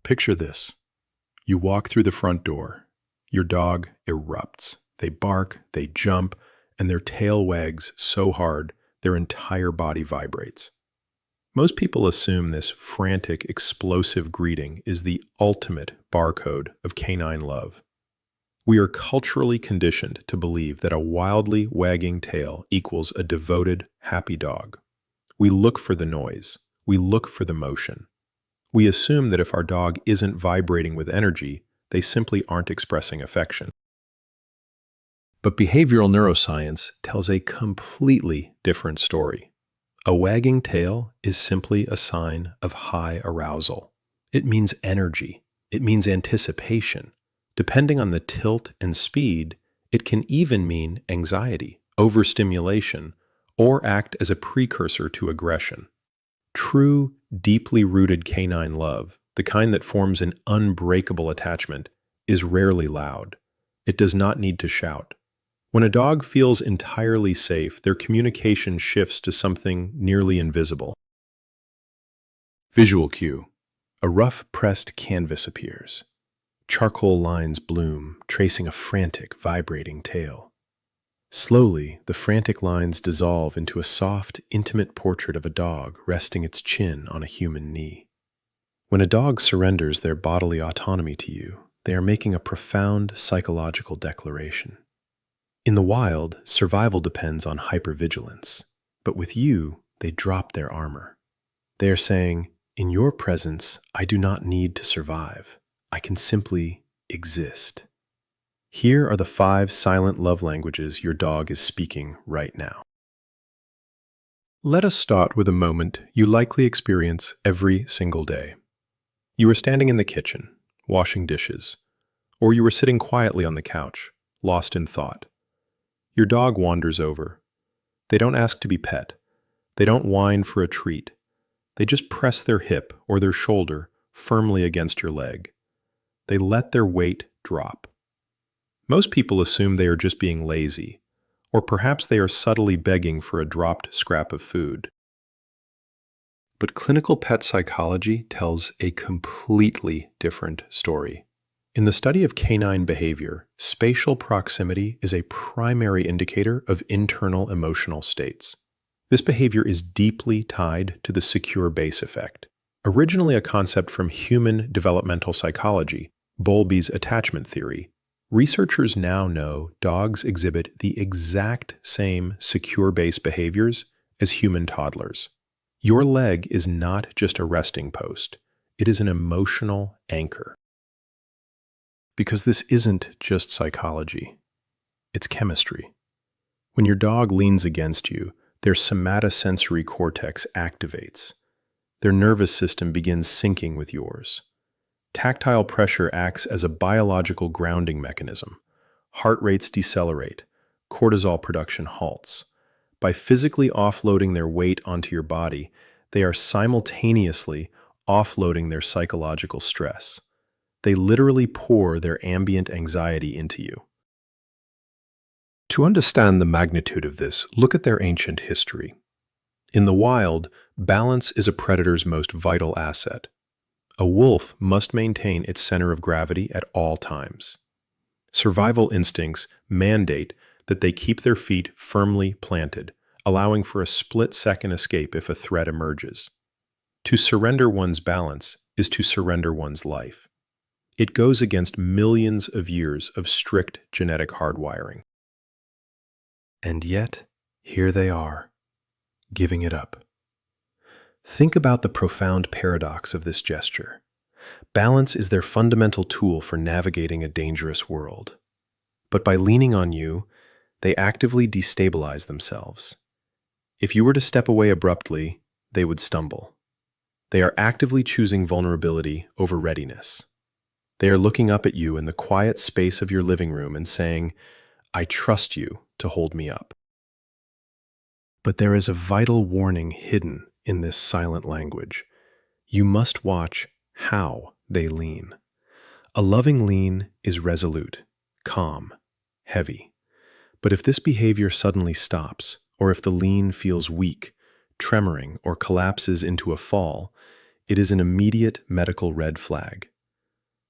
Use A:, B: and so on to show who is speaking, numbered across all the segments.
A: Picture this. You walk through the front door. Your dog erupts. They bark, they jump, and their tail wags so hard their entire body vibrates. Most people assume this frantic, explosive greeting is the ultimate barcode of canine love. We are culturally conditioned to believe that a wildly wagging tail equals a devoted, happy dog. We look for the noise. We look for the motion. We assume that if our dog isn't vibrating with energy, they simply aren't expressing affection. But behavioral neuroscience tells a completely different story. A wagging tail is simply a sign of high arousal. It means energy. It means anticipation. Depending on the tilt and speed, it can even mean anxiety, overstimulation, or act as a precursor to aggression. True, deeply rooted canine love, the kind that forms an unbreakable attachment, is rarely loud. It does not need to shout. When a dog feels entirely safe, their communication shifts to something nearly invisible. Visual cue. A rough pressed canvas appears. Charcoal lines bloom, tracing a frantic, vibrating tail. Slowly, the frantic lines dissolve into a soft, intimate portrait of a dog resting its chin on a human knee. When a dog surrenders their bodily autonomy to you, they are making a profound psychological declaration. In the wild, survival depends on hypervigilance, but with you, they drop their armor. They are saying, "In your presence, I do not need to survive. I can simply exist." Here are the 5 silent love languages your dog is speaking right now. Let us start with a moment you likely experience every single day. You are standing in the kitchen, washing dishes, or you are sitting quietly on the couch, lost in thought. Your dog wanders over. They don't ask to be pet. They don't whine for a treat. They just press their hip or their shoulder firmly against your leg. They let their weight drop. Most people assume they are just being lazy, or perhaps they are subtly begging for a dropped scrap of food. But clinical pet psychology tells a completely different story. In the study of canine behavior, spatial proximity is a primary indicator of internal emotional states. This behavior is deeply tied to the secure base effect. Originally a concept from human developmental psychology, Bowlby's attachment theory, researchers now know dogs exhibit the exact same secure base behaviors as human toddlers. Your leg is not just a resting post, it is an emotional anchor. Because this isn't just psychology, it's chemistry. When your dog leans against you, their somatosensory cortex activates. Their nervous system begins syncing with yours. Tactile pressure acts as a biological grounding mechanism. Heart rates decelerate. Cortisol production halts. By physically offloading their weight onto your body, they are simultaneously offloading their psychological stress. They literally pour their ambient anxiety into you. To understand the magnitude of this, look at their ancient history. In the wild, balance is a predator's most vital asset. A wolf must maintain its center of gravity at all times. Survival instincts mandate that they keep their feet firmly planted, allowing for a split-second escape if a threat emerges. To surrender one's balance is to surrender one's life. It goes against millions of years of strict genetic hardwiring. And yet, here they are, giving it up. Think about the profound paradox of this gesture. Balance is their fundamental tool for navigating a dangerous world. But by leaning on you, they actively destabilize themselves. If you were to step away abruptly, they would stumble. They are actively choosing vulnerability over readiness. They are looking up at you in the quiet space of your living room and saying, "I trust you to hold me up." But there is a vital warning hidden in this silent language. You must watch how they lean. A loving lean is resolute, calm, heavy. But if this behavior suddenly stops, or if the lean feels weak, tremoring, or collapses into a fall, it is an immediate medical red flag.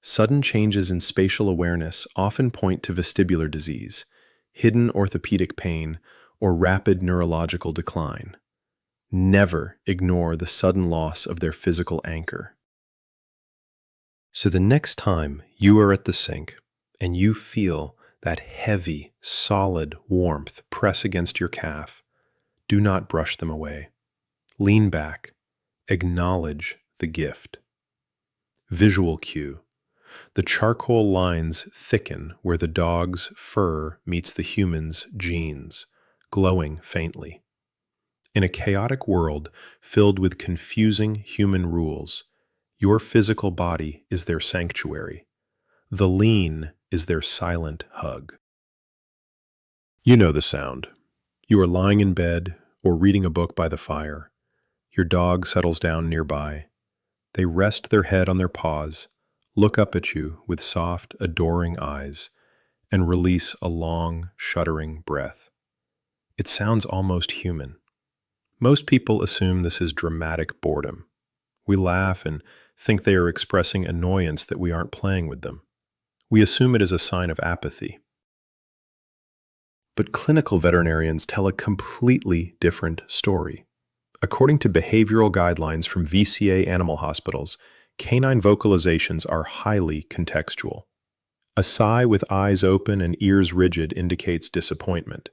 A: Sudden changes in spatial awareness often point to vestibular disease, hidden orthopedic pain, or rapid neurological decline. Never ignore the sudden loss of their physical anchor. So the next time you are at the sink and you feel that heavy, solid warmth press against your calf, do not brush them away. Lean back. Acknowledge the gift. Visual cue. The charcoal lines thicken where the dog's fur meets the human's genes, glowing faintly. In a chaotic world filled with confusing human rules, your physical body is their sanctuary. The lean is their silent hug. You know the sound. You are lying in bed or reading a book by the fire. Your dog settles down nearby. They rest their head on their paws, look up at you with soft, adoring eyes, and release a long, shuddering breath. It sounds almost human. Most people assume this is dramatic boredom. We laugh and think they are expressing annoyance that we aren't playing with them. We assume it is a sign of apathy. But clinical veterinarians tell a completely different story. According to behavioral guidelines from VCA animal hospitals, canine vocalizations are highly contextual. A sigh with eyes open and ears rigid indicates disappointment.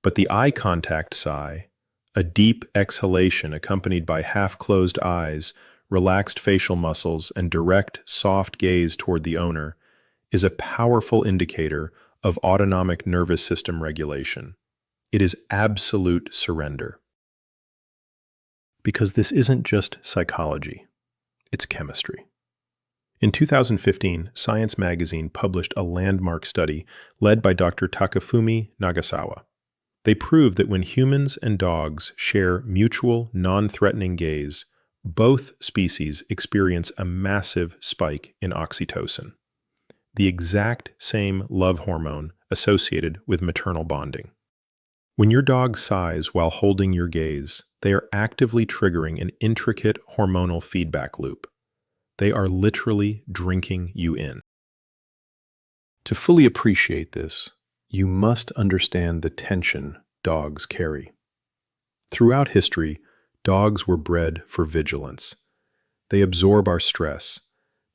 A: But the eye-contact sigh, a deep exhalation accompanied by half-closed eyes, relaxed facial muscles, and direct, soft gaze toward the owner, is a powerful indicator of autonomic nervous system regulation. It is absolute surrender. Because this isn't just psychology, it's chemistry. In 2015, Science magazine published a landmark study led by Dr. Takafumi Nagasawa. They proved that when humans and dogs share mutual, non-threatening gaze, both species experience a massive spike in oxytocin, the exact same love hormone associated with maternal bonding. When your dog sighs while holding your gaze, they are actively triggering an intricate hormonal feedback loop. They are literally drinking you in. To fully appreciate this, you must understand the tension dogs carry. Throughout history, dogs were bred for vigilance. They absorb our stress.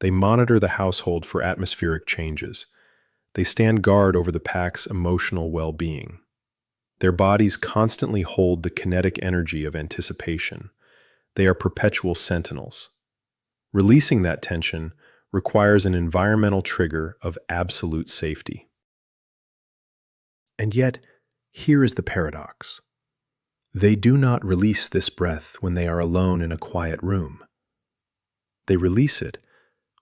A: They monitor the household for atmospheric changes. They stand guard over the pack's emotional well-being. Their bodies constantly hold the kinetic energy of anticipation. They are perpetual sentinels. Releasing that tension requires an environmental trigger of absolute safety. And yet, here is the paradox. They do not release this breath when they are alone in a quiet room. They release it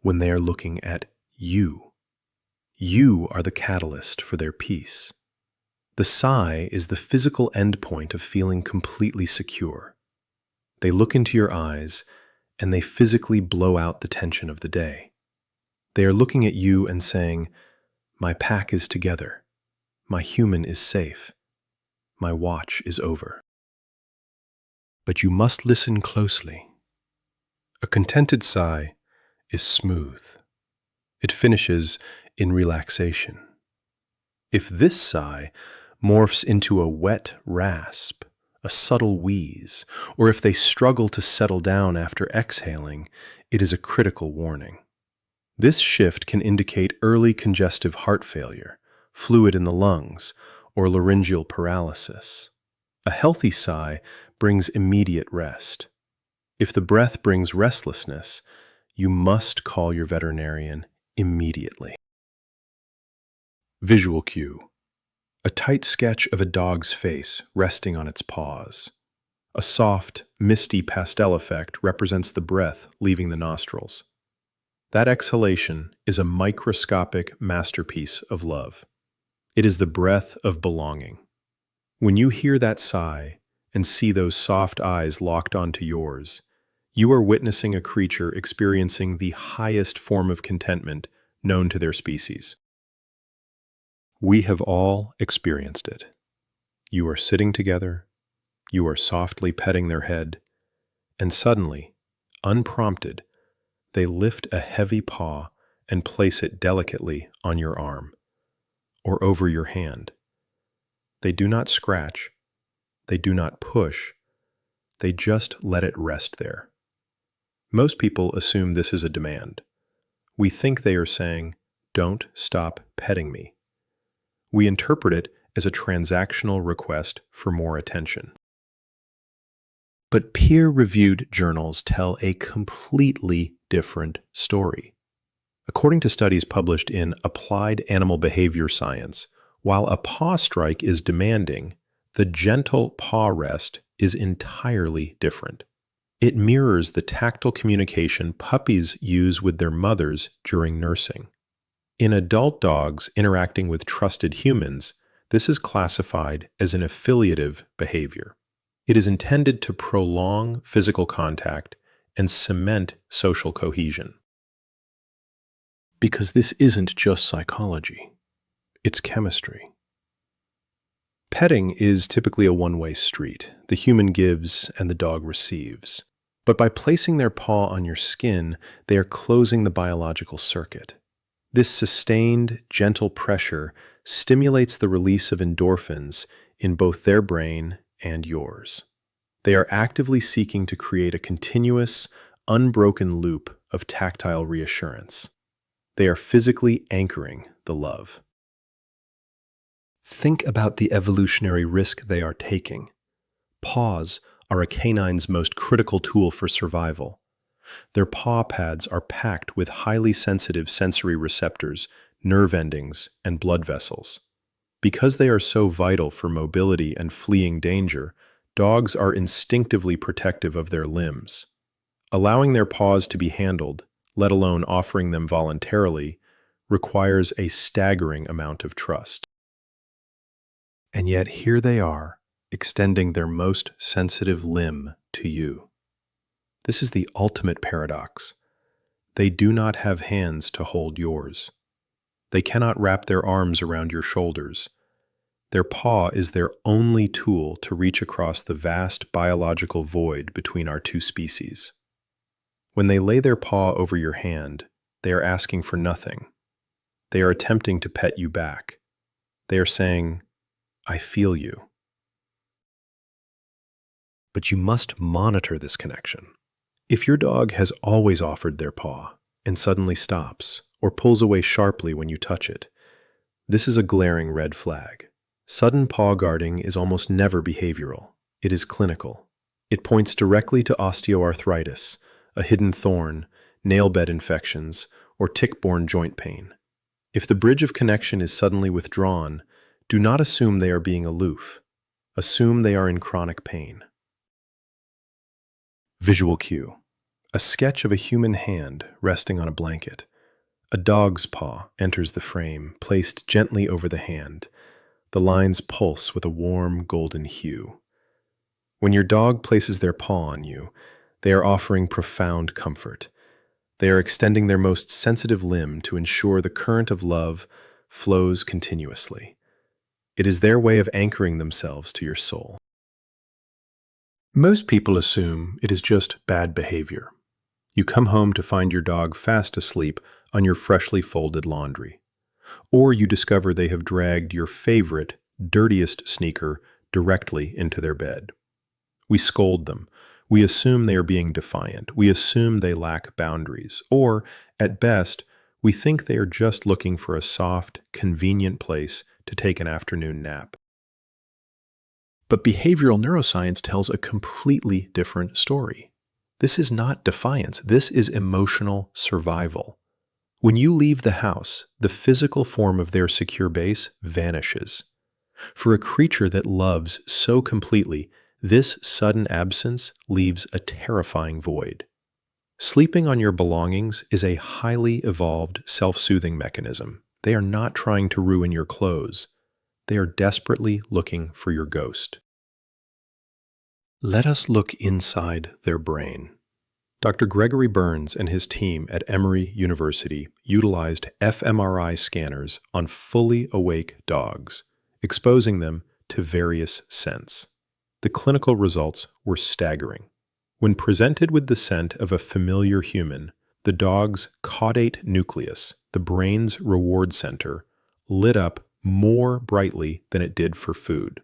A: when they are looking at you. You are the catalyst for their peace. The sigh is the physical endpoint of feeling completely secure. They look into your eyes, and they physically blow out the tension of the day. They are looking at you and saying, "My pack is together. My human is safe. My watch is over." But you must listen closely. A contented sigh is smooth. It finishes in relaxation. If this sigh morphs into a wet rasp, a subtle wheeze, or if they struggle to settle down after exhaling, it is a critical warning. This shift can indicate early congestive heart failure, fluid in the lungs, or laryngeal paralysis. A healthy sigh brings immediate rest. If the breath brings restlessness, you must call your veterinarian immediately. Visual cue. A tight sketch of a dog's face resting on its paws. A soft, misty pastel effect represents the breath leaving the nostrils. That exhalation is a microscopic masterpiece of love. It is the breath of belonging. When you hear that sigh and see those soft eyes locked onto yours, you are witnessing a creature experiencing the highest form of contentment known to their species. We have all experienced it. You are sitting together, you are softly petting their head, and suddenly, unprompted, they lift a heavy paw and place it delicately on your arm or over your hand. They do not scratch. They do not push. They just let it rest there. Most people assume this is a demand. We think they are saying, "Don't stop petting me." We interpret it as a transactional request for more attention. But peer-reviewed journals tell a completely different story. According to studies published in Applied Animal Behavior Science, while a paw strike is demanding, the Gentle Paw Rest is entirely different. It mirrors the tactile communication puppies use with their mothers during nursing. In adult dogs interacting with trusted humans, this is classified as an affiliative behavior. It is intended to prolong physical contact and cement social cohesion. Because this isn't just psychology, it's chemistry. Petting is typically a one-way street. The human gives and the dog receives. But by placing their paw on your skin, they are closing the biological circuit. This sustained, gentle pressure stimulates the release of endorphins in both their brain and yours. They are actively seeking to create a continuous, unbroken loop of tactile reassurance. They are physically anchoring the love. Think about the evolutionary risk they are taking. Paws are a canine's most critical tool for survival. Their paw pads are packed with highly sensitive sensory receptors, nerve endings, and blood vessels. Because they are so vital for mobility and fleeing danger, dogs are instinctively protective of their limbs. Allowing their paws to be handled, let alone offering them voluntarily, requires a staggering amount of trust. And yet here they are, extending their most sensitive limb to you. This is the ultimate paradox. They do not have hands to hold yours. They cannot wrap their arms around your shoulders. Their paw is their only tool to reach across the vast biological void between our two species. When they lay their paw over your hand, they are asking for nothing. They are attempting to pet you back. They are saying, "I feel you." But you must monitor this connection. If your dog has always offered their paw and suddenly stops or pulls away sharply when you touch it, this is a glaring red flag. Sudden paw guarding is almost never behavioral. It is clinical. It points directly to osteoarthritis, a hidden thorn, nail bed infections, or tick-borne joint pain. If the bridge of connection is suddenly withdrawn, do not assume they are being aloof. Assume they are in chronic pain. Visual cue. A sketch of a human hand resting on a blanket. A dog's paw enters the frame, placed gently over the hand. The lines pulse with a warm, golden hue. When your dog places their paw on you, they are offering profound comfort. They are extending their most sensitive limb to ensure the current of love flows continuously. It is their way of anchoring themselves to your soul. Most people assume it is just bad behavior. You come home to find your dog fast asleep on your freshly folded laundry. Or you discover they have dragged your favorite, dirtiest sneaker directly into their bed. We scold them. We assume they are being defiant. We assume they lack boundaries. Or, at best, we think they are just looking for a soft, convenient place to take an afternoon nap. But behavioral neuroscience tells a completely different story. This is not defiance. This is emotional survival. When you leave the house, the physical form of their secure base vanishes. For a creature that loves so completely, this sudden absence leaves a terrifying void. Sleeping on your belongings is a highly evolved self-soothing mechanism. They are not trying to ruin your clothes. They are desperately looking for your ghost. Let us look inside their brain. Dr. Gregory Burns and his team at Emory University utilized fMRI scanners on fully awake dogs, exposing them to various scents. The clinical results were staggering. When presented with the scent of a familiar human, The dog's caudate nucleus, the brain's reward center, lit up more brightly than it did for food.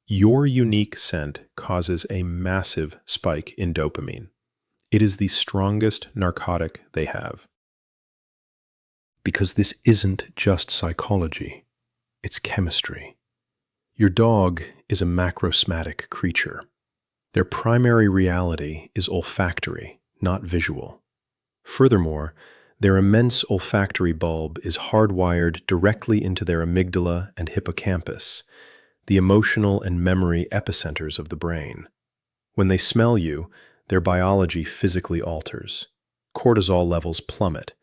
A: Your unique scent causes a massive spike in dopamine. It is the strongest narcotic they have. Because this isn't just psychology, it's chemistry. Your dog is a macrosmatic creature. Their primary reality is olfactory, not visual. Furthermore, their immense olfactory bulb is hardwired directly into their amygdala and hippocampus, the emotional and memory epicenters of the brain. When they smell you, their biology physically alters. Cortisol levels plummet.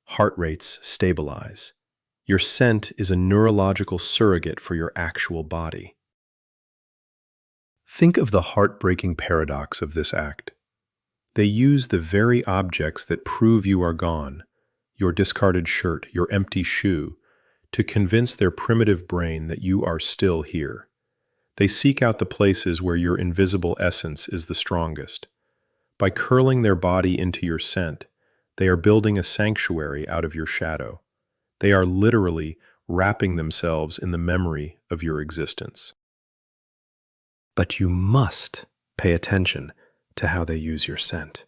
A: Heart rates stabilize. Your scent is a neurological surrogate for your actual body. Think of the heartbreaking paradox of this act. They use the very objects that prove you are gone, your discarded shirt, your empty shoe, to convince their primitive brain that you are still here. They seek out the places where your invisible essence is the strongest. By curling their body into your scent, they are building a sanctuary out of your shadow. They are literally wrapping themselves in the memory of your existence. But you must pay attention to how they use your scent.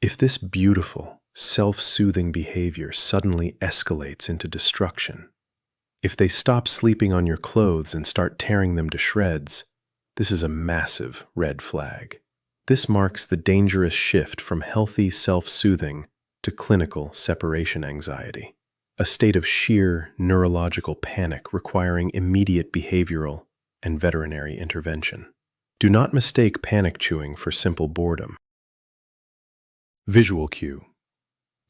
A: If this beautiful, self-soothing behavior suddenly escalates into destruction, if they stop sleeping on your clothes and start tearing them to shreds, this is a massive red flag. This marks the dangerous shift from healthy self-soothing to clinical separation anxiety, a state of sheer neurological panic requiring immediate behavioral and veterinary intervention. Do not mistake panic chewing for simple boredom. Visual cue.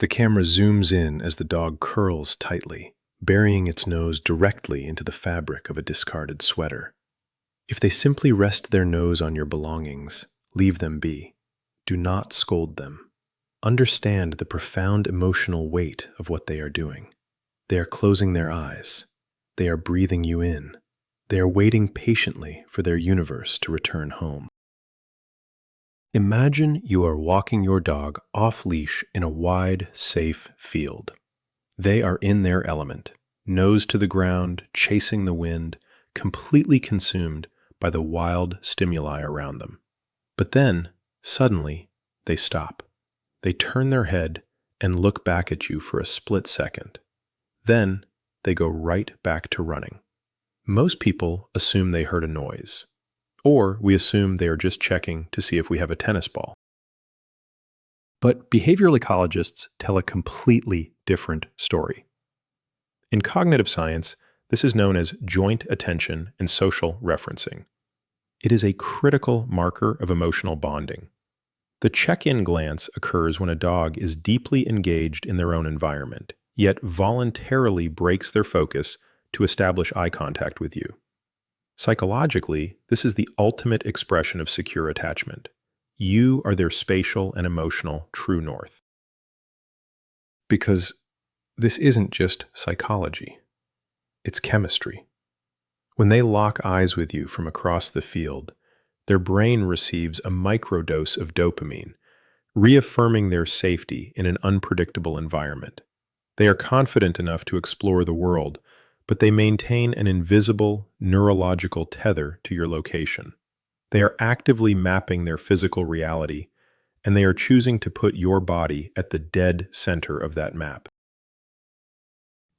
A: The camera zooms in as the dog curls tightly, burying its nose directly into the fabric of a discarded sweater. If they simply rest their nose on your belongings, leave them be. Do not scold them. Understand the profound emotional weight of what they are doing. They are closing their eyes. They are breathing you in. They are waiting patiently for their universe to return home. Imagine you are walking your dog off-leash in a wide, safe field. They are in their element, nose to the ground, chasing the wind, completely consumed by the wild stimuli around them. But then, suddenly, they stop. They turn their head and look back at you for a split second. Then, they go right back to running. Most people assume they heard a noise, or we assume they are just checking to see if we have a tennis ball. But behavioral ecologists tell a completely different story. In cognitive science, this is known as joint attention and social referencing. It is a critical marker of emotional bonding. The check-in glance occurs when a dog is deeply engaged in their own environment, yet voluntarily breaks their focus to establish eye contact with you. Psychologically, this is the ultimate expression of secure attachment. You are their spatial and emotional true north. Because this isn't just psychology, it's chemistry. When they lock eyes with you from across the field, their brain receives a microdose of dopamine, reaffirming their safety in an unpredictable environment. They are confident enough to explore the world, but they maintain an invisible neurological tether to your location. They are actively mapping their physical reality, and they are choosing to put your body at the dead center of that map.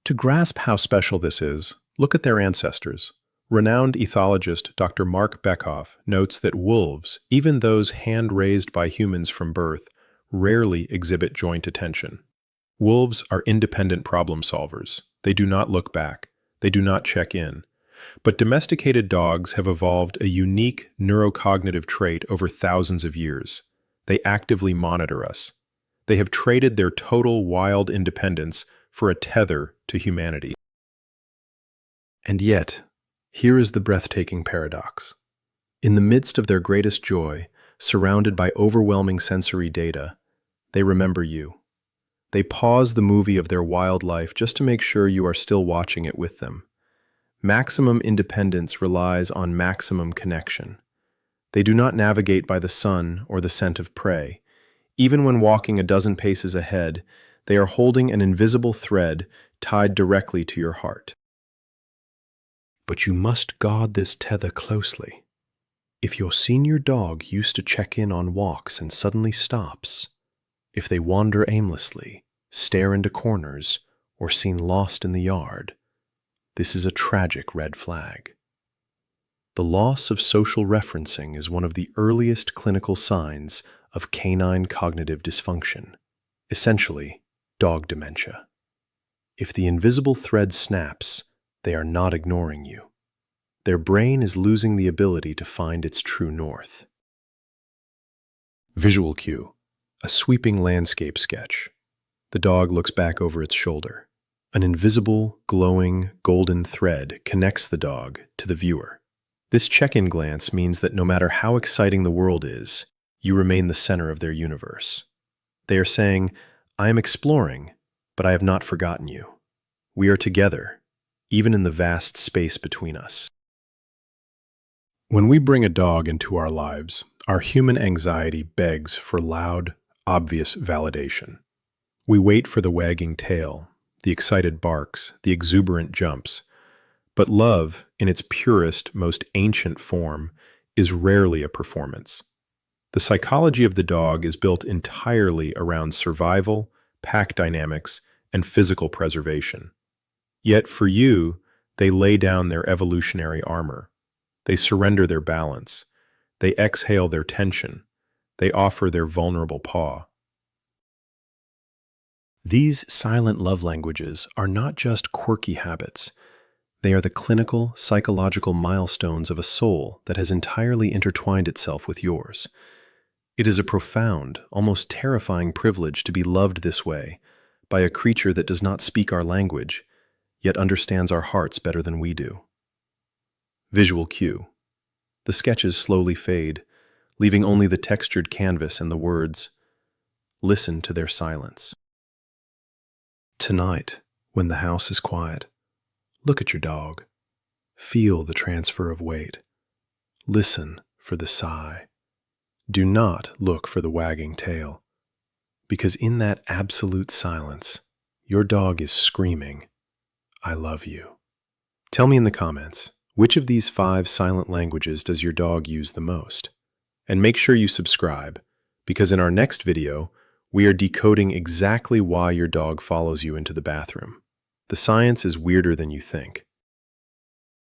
A: To grasp how special this is, look at their ancestors. Renowned ethologist Dr. Mark Beckhoff notes that wolves, even those hand-raised by humans from birth, rarely exhibit joint attention. Wolves are independent problem solvers. They do not look back. They do not check in. But domesticated dogs have evolved a unique neurocognitive trait over thousands of years. They actively monitor us. They have traded their total wild independence for a tether to humanity. And yet, here is the breathtaking paradox. In the midst of their greatest joy, surrounded by overwhelming sensory data, they remember you. They pause the movie of their wild life just to make sure you are still watching it with them. Maximum independence relies on maximum connection. They do not navigate by the sun or the scent of prey. Even when walking a dozen paces ahead, they are holding an invisible thread tied directly to your heart. But you must guard this tether closely. If your senior dog used to check in on walks and suddenly stops, if they wander aimlessly, stare into corners, or seem lost in the yard, this is a tragic red flag. The loss of social referencing is one of the earliest clinical signs of canine cognitive dysfunction, essentially dog dementia. If the invisible thread snaps, they are not ignoring you. Their brain is losing the ability to find its true north. Visual cue: a sweeping landscape sketch. The dog looks back over its shoulder. An invisible, glowing, golden thread connects the dog to the viewer. This check-in glance means that no matter how exciting the world is, you remain the center of their universe. They are saying, "I am exploring, but I have not forgotten you. We are together, even in the vast space between us." When we bring a dog into our lives, our human anxiety begs for loud, obvious validation. We wait for the wagging tail, the excited barks, the exuberant jumps. But love, in its purest, most ancient form, is rarely a performance. The psychology of the dog is built entirely around survival, pack dynamics, and physical preservation. Yet for you, they lay down their evolutionary armor. They surrender their balance. They exhale their tension. They offer their vulnerable paw. These silent love languages are not just quirky habits. They are the clinical, psychological milestones of a soul that has entirely intertwined itself with yours. It is a profound, almost terrifying privilege to be loved this way by a creature that does not speak our language, yet understands our hearts better than we do. Visual cue: the sketches slowly fade, leaving only the textured canvas and the words. Listen to their silence. Tonight, when the house is quiet, look at your dog. Feel the transfer of weight. Listen for the sigh. Do not look for the wagging tail, because in that absolute silence, your dog is screaming, "I love you." Tell me in the comments, which of these 5 silent languages does your dog use the most? And make sure you subscribe, because in our next video, we are decoding exactly why your dog follows you into the bathroom. The science is weirder than you think.